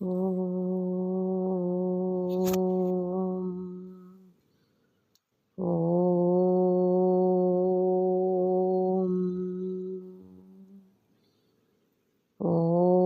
ఓం ఓం ఓం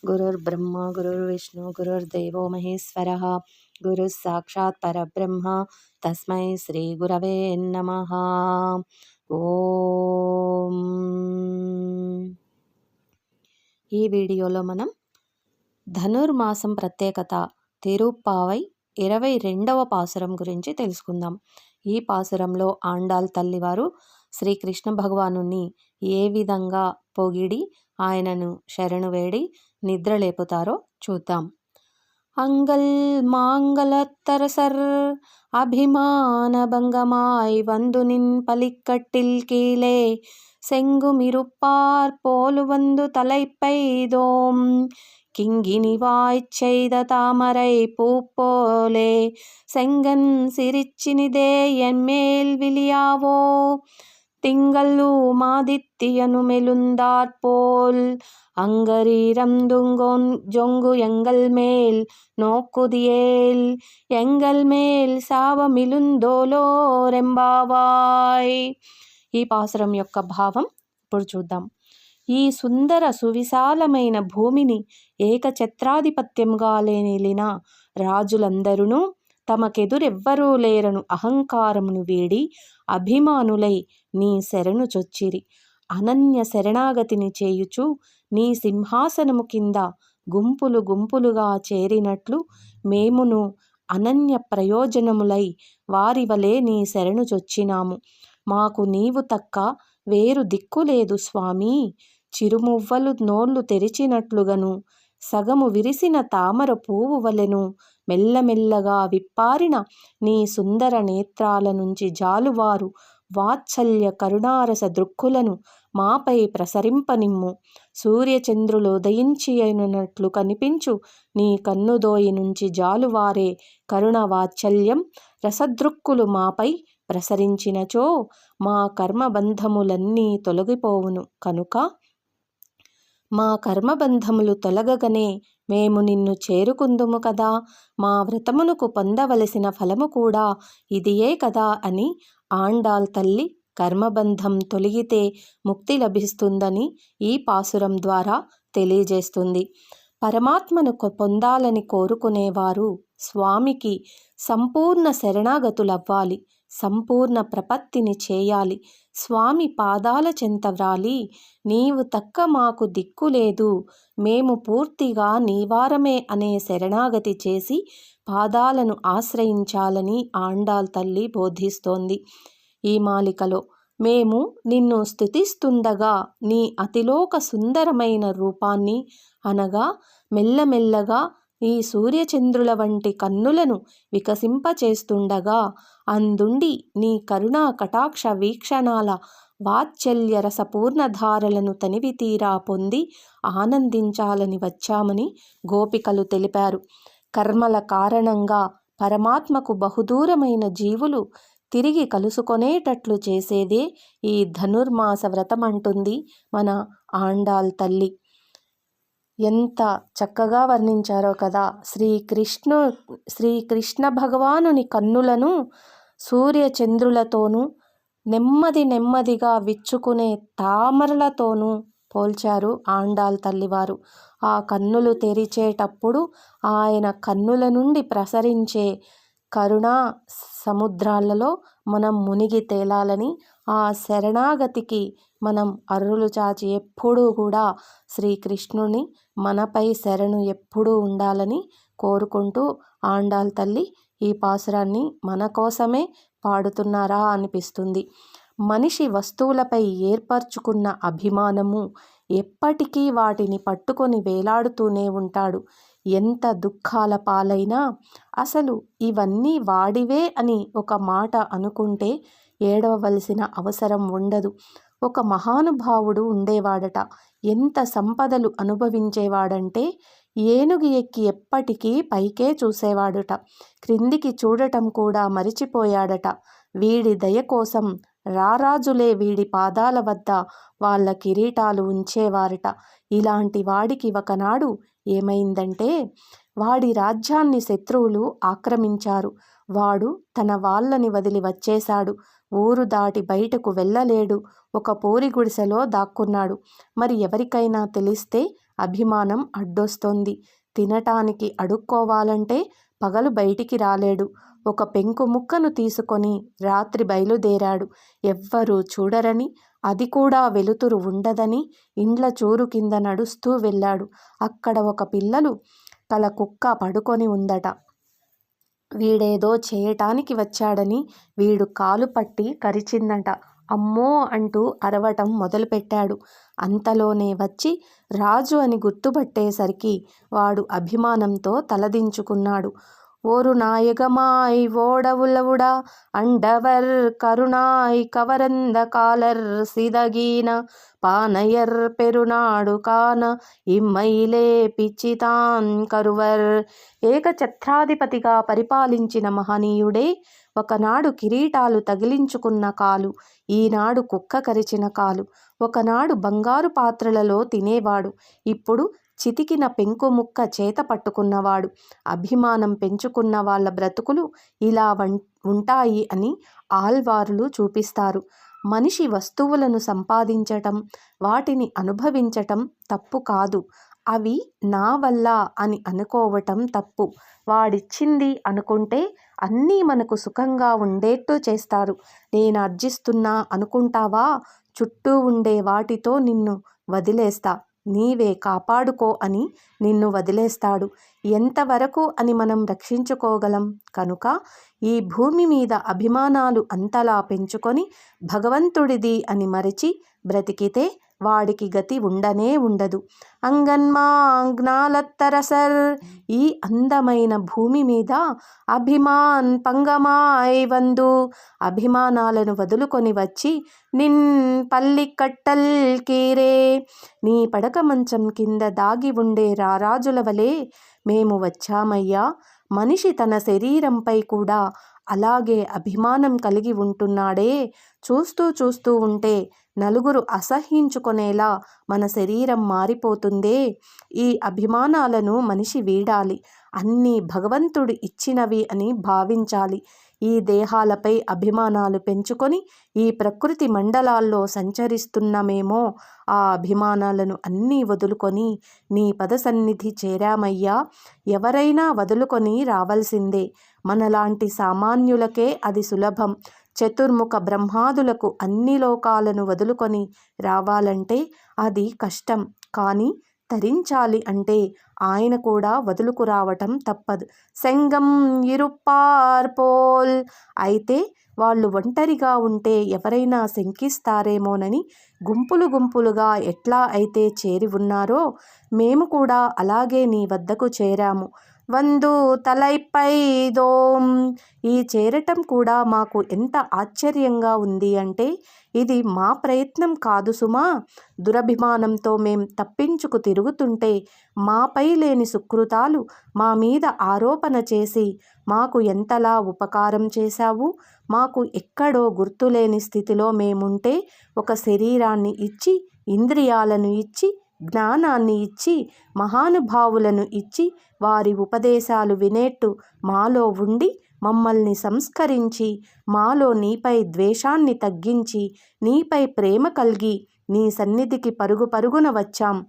గురుర్బ్రహ్మ గురుర్విష్ణు గురుర్దేవో మహేశ్వరః గురు సాక్షాత్ పరబ్రహ్మ తస్మై శ్రీ గురవే నమః. ఓం. ఈ వీడియోలో మనం ధనుర్మాసం ప్రత్యేకత తిరుప్పావై 22వ పాసురం గురించి తెలుసుకుందాం. ఈ పాసురంలో ఆండాళ్ తల్లివారు శ్రీకృష్ణ భగవానుని ఏ విధంగా పొగిడి ఆయనను శరణు వేడి నిద్రలేపుతారో చూద్దాం. అంగల్ మాంగళత్తరసర్ అభిమాన భంగమాయ్ వందునిన్ పలిక్కட்டில் கீழே செங்குமிருப்பார் போலு வந்து தலைப்பெய்தோம் கிங்கினிவாய்ச் செய்த தாமரை பூப்போலே செங்கன் சிரிச்சினிதே என்மேல் விழியாவோ திங்களு மாதித்தியனு மெலுந்தாற்போல் அங்கரீரம் ஜொங்கு எங்கள் மேல் நோக்குதியேல் ఎంగల్ మేల్ సావమిలుందోలోరెంబావాయ్. ఈ పాసురం యొక్క భావం ఇప్పుడు చూద్దాం. ఈ సుందర సువిశాలమైన భూమిని ఏకఛత్రాధిపత్యంగా లేనిలిన రాజులందరూ తమకెదురెవ్వరూ లేరను అహంకారమును వీడి అభిమానులై నీ శరణు చొచ్చిరి. అనన్య శరణాగతిని చేయుచు నీ సింహాసనము కింద గుంపులు గుంపులుగా చేరినట్లు మేమును అనన్య ప్రయోజనములై వారి వలె నీ శరణు చొచ్చినాము. మాకు నీవు తక్క వేరు దిక్కులేదు స్వామి. చిరుమువ్వలు నోళ్లు తెరిచినట్లుగను సగము విరిసిన తామర పువ్వు వలెను మెల్లమెల్లగా విప్పారిన నీ సుందర నేత్రాల నుంచి జాలువారు వాత్సల్య కరుణారస దృక్కులను మాపై ప్రసరింపనిమ్ము. సూర్యచంద్రులు ఉదయించినట్లు కనిపించు నీ కన్నుదోయి నుంచి జాలువారే కరుణ వాత్సల్యం రసదృక్కులు మాపై ప్రసరించినచో మా కర్మబంధములన్నీ తొలగిపోవును. కనుక మా కర్మబంధములు తొలగగనే మేము నిన్ను చేరుకుందుము కదా. మా వ్రతమునకు పొందవలసిన ఫలము కూడా ఇదియే కదా అని ఆండాళ్ తల్లి కర్మబంధం తొలగితే ముక్తి లభిస్తుందని ఈ పాసురం ద్వారా తెలియజేస్తుంది. పరమాత్మను పొందాలని కోరుకునేవారు స్వామికి సంపూర్ణ శరణాగతులవ్వాలి. సంపూర్ణ ప్రపత్తిని చేయాలి. స్వామి పాదాల చెంత వ్రాలి నీవు తక్క మాకు దిక్కులేదు, మేము పూర్తిగా నీవారమే అనే శరణాగతి చేసి పాదాలను ఆశ్రయించాలని ఆండాళ్ తల్లి బోధిస్తోంది. ఈ మాలికలో మేము నిన్ను స్తుతిస్తుండగా నీ అతిలోక సుందరమైన రూపాన్ని అనగా మెల్లమెల్లగా ఈ సూర్యచంద్రుల వంటి కన్నులను వికసింపచేస్తుండగా అందుండి నీ కరుణా కటాక్ష వీక్షణాల వాత్సల్య రసపూర్ణధారలను తనివి తీరా పొంది ఆనందించాలని వచ్చామని గోపికలు తెలిపారు. కర్మల కారణంగా పరమాత్మకు బహుదూరమైన జీవులు తిరిగి కలుసుకొనేటట్లు చేసేదే ఈ ధనుర్మాస వ్రతమంటుంది మన ఆండాళ్ తల్లి. ఎంత చక్కగా వర్ణించారో కదా. శ్రీకృష్ణ భగవానుని కన్నులను సూర్యచంద్రులతోనూ నెమ్మదిగా విచ్చుకునే తామరలతోనూ పోల్చారు ఆండాళ్ తల్లివారు. ఆ కన్నులు తెరిచేటప్పుడు ఆయన కన్నుల నుండి ప్రసరించే కరుణా సముద్రాలలో మనం మునిగి తేలాలని, ఆ శరణాగతికి మనం అర్రులు చాచి ఎప్పుడూ కూడా శ్రీకృష్ణుని మనపై శరణు ఎప్పుడూ ఉండాలని కోరుకుంటూ ఆండాళ్ తల్లి ఈ పాసురాన్ని మన కోసమే పాడుతున్నారా అనిపిస్తుంది. మనిషి వస్తువులపై ఏర్పరచుకున్న అభిమానము ఎప్పటికీ వాటిని పట్టుకొని వేలాడుతూనే ఉంటాడు. ఎంత దుఃఖాల పాలైనా అసలు ఇవన్నీ వాడివే అని ఒక మాట అనుకుంటే ఏడవవలసిన అవసరం ఉండదు. ఒక మహానుభావుడు ఉండేవాడట. ఎంత సంపదలు అనుభవించేవాడంటే ఏనుగు ఎక్కి ఎప్పటికీ పైకే చూసేవాడుట. క్రిందికి చూడటం కూడా మరిచిపోయాడట. వీడి దయ కోసం రారాజులే వీడి పాదాల వద్ద వాళ్ళ కిరీటాలు ఉంచేవారట. ఇలాంటి వాడికి ఒకనాడు ఏమైందంటే, వాడి రాజ్యాన్ని శత్రువులు ఆక్రమించారు. వాడు తన వాళ్ళని వదిలి వచ్చేశాడు. ఊరు దాటి బయటకు వెళ్ళలేడు. ఒక పూరి గుడిసెలో దాక్కున్నాడు. మరి ఎవరికైనా తెలిస్తే అభిమానం అడ్డొస్తోంది. తినటానికి అడుక్కోవాలంటే పగలు బయటికి రాలేడు. ఒక పెంకు ముక్కను తీసుకొని రాత్రి బయలుదేరాడు. ఎవ్వరూ చూడరని, అది కూడా వెలుతురు ఉండదని ఇండ్ల చూరు కింద నడుస్తూ వెళ్ళాడు. అక్కడ ఒక పిల్లలు కల కుక్క పడుకొని ఉందట. వీడేదో చేయటానికి వచ్చాడని వీడు కాలు పట్టి కరిచిందట. అమ్మో అంటూ అరవటం మొదలుపెట్టాడు. అంతలోనే వచ్చి రాజు అని గుర్తుపట్టేసరికి వాడు అభిమానంతో తలదించుకున్నాడు. ఓరు నాయగమాయ్ ఓడవులవుడా అండవర్ కరుణాయ్ కవరంద కాలర్ సిదగీన పానయర్ పెరునాడు కాన ఇమ్మైలే పిచ్చితాన్ కరువర్. ఏకఛత్రాధిపతిగా పరిపాలించిన మహనీయుడే ఒకనాడు కిరీటాలు తగిలించుకున్న కాలు, ఈనాడు కుక్క కరిచిన కాలు. ఒకనాడు బంగారు పాత్రలలో తినేవాడు, ఇప్పుడు చితికిన పెంకు ముక్క చేత పట్టుకున్నవాడు. అభిమానం పెంచుకున్న వాళ్ళ బ్రతుకులు ఇలా ఉంటాయి అని ఆల్వారులు చూపిస్తారు. మనిషి వస్తువులను సంపాదించటం, వాటిని అనుభవించటం తప్పు కాదు. అవి నా వల్ల అని అనుకోవటం తప్పు. వాడిచ్చింది అనుకుంటే అన్నీ మనకు సుఖంగా ఉండేట్టు చేస్తారు. నేను అర్జిస్తున్నా అనుకుంటావా? చుట్టూ ఉండే వాటితో నిన్ను వదిలేస్తా, నీవే కాపాడుకో అని నిన్ను వదిలేస్తాడు. ఎంతవరకు అని మనం రక్షించుకోగలం? కనుక ఈ భూమి మీద అభిమానాలు అంతలా పెంచుకొని భగవంతుడిది అని మరిచి బ్రతికితే వాడికి గతి ఉండనే ఉండదు. అంగన్మాగ్నాలత్తరసర్. ఈ అందమైన భూమి మీద అభిమాన్ పంగమాయ్ వందు. అభిమానాలను వదులుకొని వచ్చి నిన్ పల్లికట్టల్ కీరే. నీ పడక మంచం కింద దాగి ఉండే రారాజుల వలె మేము వచ్చామయ్యా. మనిషి తన శరీరంపై కూడా అలాగే అభిమానం కలిగి ఉంటున్నాడే. చూస్తూ చూస్తూ ఉంటే నలుగురు అసహ్యించుకునేలా మన శరీరం మారిపోతుందే. ఈ అభిమానాలను మనిషి వీడాలి. అన్నీ భగవంతుడు ఇచ్చినవి అని భావించాలి. ఈ దేహాలపై అభిమానాలు పెంచుకొని ఈ ప్రకృతి మండలాల్లో సంచరిస్తున్నమేమో. ఆ అభిమానాలను అన్నీ వదులుకొని నీ పద సన్నిధి చేరామయ్యా. ఎవరైనా వదులుకొని రావాల్సిందే. మనలాంటి సామాన్యులకే అది సులభం. చతుర్ముఖ బ్రహ్మాదులకు అన్ని లోకాలను వదులుకొని రావాలంటే అది కష్టం. కానీ తరించాలి అంటే ఆయన కూడా వదులుకు రావటం తప్పదు. సెంగం ఇరుప్పార్పోల్. అయితే వాళ్ళు ఒంటరిగా ఉంటే ఎవరైనా శంకిస్తారేమోనని గుంపులు గుంపులుగా ఎట్లా అయితే చేరి ఉన్నారో మేము కూడా అలాగే నీ వద్దకు చేరాము. వందు తలైపై దోం. ఈ చేరటం కూడా మాకు ఎంత ఆశ్చర్యంగా ఉంది అంటే ఇది మా ప్రయత్నం కాదు సుమా. దురభిమానంతో మేం తప్పించుకు తిరుగుతుంటే మాపై లేని సుకృతాలు మా మీద ఆరోపణ చేసి మాకు ఎంతలా ఉపకారం చేశావు. మాకు ఎక్కడో గుర్తులేని స్థితిలో మేముంటే ఒక శరీరాన్ని ఇచ్చి, ఇంద్రియాలను ఇచ్చి, జ్ఞానాన్ని ఇచ్చి, మహానుభావులను ఇచ్చి, వారి ఉపదేశాలు వినేట్టు మాలో ఉండి మమ్మల్ని సంస్కరించి, మాలో నీపై ద్వేషాన్ని తగ్గించి, నీపై ప్రేమ కలిగి నీ సన్నిధికి పరుగు పరుగున వచ్చాం.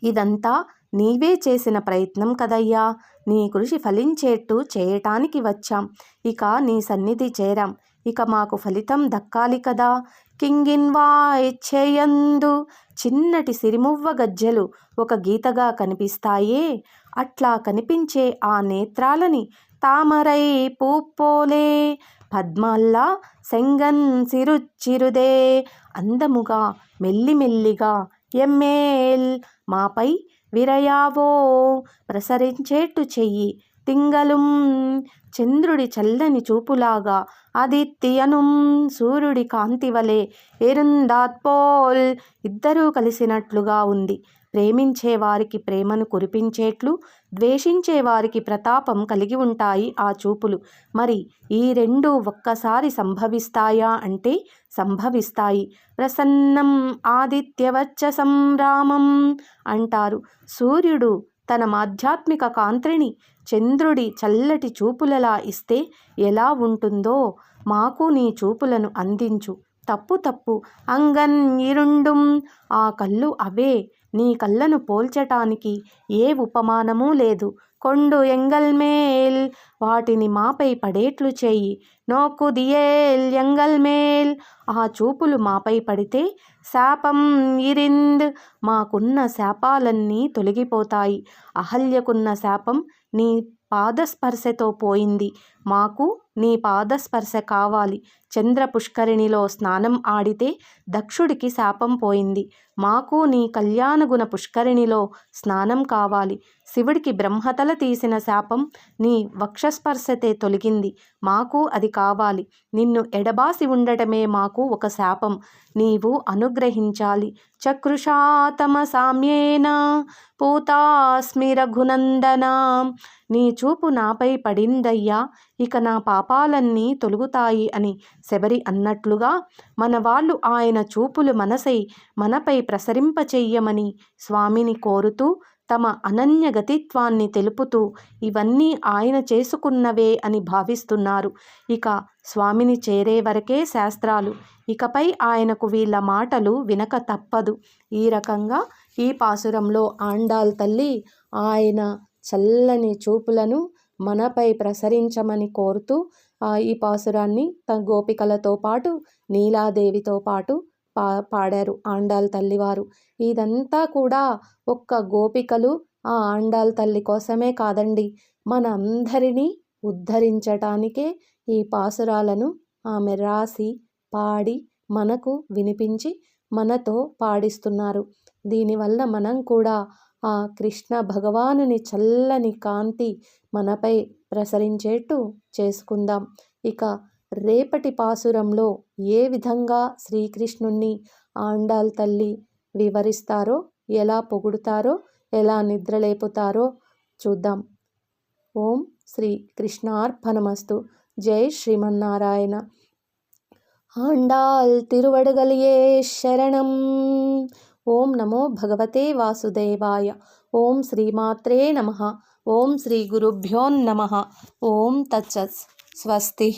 ఇదంతా నీవే చేసిన ప్రయత్నం కదయ్యా. నీ కృషి ఫలించేట్టు చేయటానికి వచ్చాం. ఇక నీ సన్నిధి చేరాం. ఇక మాకు ఫలితం దక్కాలి కదా. కింగిన్వాయ్ చేయందు. చిన్నటి సిరిమువ్వ గజ్జెలు ఒక గీతగా కనిపిస్తాయే, అట్లా కనిపించే ఆ నేత్రాలని తామరై పూపోలే పద్మాల్లా సెంగన్ సిరుచిరుదే. అందముగా మెల్లిమెల్లిగా ఎమ్మేల్ మాపై విరయావో ప్రసరించేట్టు చెయ్యి. తింగలుం. చంద్రుడి చల్లని చూపులాగా, ఆదిత్యనుం సూర్యుడి కాంతివలే ఎరుందాత్పోల్ ఇద్దరూ కలిసినట్లుగా ఉంది. ప్రేమించే వారికి ప్రేమను కురిపించేట్లు, ద్వేషించే వారికి ప్రతాపం కలిగి ఉంటాయి ఆ చూపులు. మరి ఈ రెండు ఒక్కసారి సంభవిస్తాయా అంటే సంభవిస్తాయి. ప్రసన్నం ఆదిత్యవర్చసం రామం అంటారు. సూర్యుడు తన ఆధ్యాత్మిక కాంతిని చంద్రుడి చల్లటి చూపులలా ఇస్తే ఎలా ఉంటుందో మాకు నీ చూపులను అందించు. తప్పు అంగన్ ఇరుండుం, ఆ కళ్ళు అవే. నీ కళ్ళను పోల్చటానికి ఏ ఉపమానమూ లేదు. కొండు ఎంగల్ మేల్, వాటిని మాపై పడేట్లు చేయి. నోకు దియేల్ ఎంగల్ మేల్, ఆ చూపులు మాపై పడితే శాపం ఇరింద్, మాకున్న శాపాలన్నీ తొలగిపోతాయి. అహల్యకున్న శాపం నీ పాదస్పర్శతో పోయింది. మాకు నీ పాదస్పర్శ కావాలి. చంద్ర పుష్కరిణిలో స్నానం ఆడితే దక్షుడికి శాపం పోయింది. మాకు నీ కళ్యాణగుణ పుష్కరిణిలో స్నానం కావాలి. శివుడికి బ్రహ్మతల తీసిన శాపం నీ వక్షస్పర్శతే తొలగింది. మాకు అది కావాలి. నిన్ను ఎడబాసి ఉండటమే మాకు ఒక శాపం. నీవు అనుగ్రహించాలి. చకృషా తమ సామ్యేన పూతాస్మి రఘునందన, నీ చూపు నాపై పడిందయ్యా, ఇక నా పాపాలన్నీ తొలుగుతాయి అని శబరి అన్నట్లుగా మన వాళ్ళు ఆయన చూపులు మనసై మనపై ప్రసరింపచెయ్యమని స్వామిని కోరుతూ తమ అనన్య గతిత్వాన్ని తెలుపుతూ ఇవన్నీ ఆయన చేసుకున్నవే అని భావిస్తున్నారు. ఇక స్వామిని చేరే వరకే శాస్త్రాలు. ఇకపై ఆయనకు వీళ్ళ మాటలు వినక తప్పదు. ఈ రకంగా ఈ పాసురంలో ఆండాళ్ తల్లి ఆయన చల్లని చూపులను మనపై ప్రసరించమని కోరుతూ ఈ పాసురాన్ని తన గోపికలతో పాటు నీలాదేవితో పాటు పాడారు ఆండాళ్ తల్లివారు. ఇదంతా కూడా ఒక్క గోపికలు ఆ ఆండాళ్ తల్లి కోసమే కాదండి, మన అందరినీ ఉద్ధరించటానికే ఈ పాసురాలను ఆమె రాసి పాడి మనకు వినిపించి మనతో పాడిస్తున్నారు. దీనివల్ల మనం కూడా ఆ కృష్ణ భగవానుని చల్లని కాంతి మనపై ప్రసరించేట్టు చేసుకుందాం. ఇక రేపటి పాసురంలో ఏ విధంగా శ్రీకృష్ణుణ్ణి ఆండాళ్ తల్లి వివరిస్తారో, ఎలా పొగుడుతారో, ఎలా నిద్రలేపుతారో చూద్దాం. ఓం శ్రీ కృష్ణార్పణమస్తు. జై శ్రీమన్నారాయణ. ఆండాళ్ తిరువడుగలియే శరణం. ఓం నమో భగవతే వాసుదేవాయ. ఓం శ్రీమాత్రే నమః. ఓం శ్రీ గురుభ్యో నమః. ఓం తత్సత్. స్వస్తి.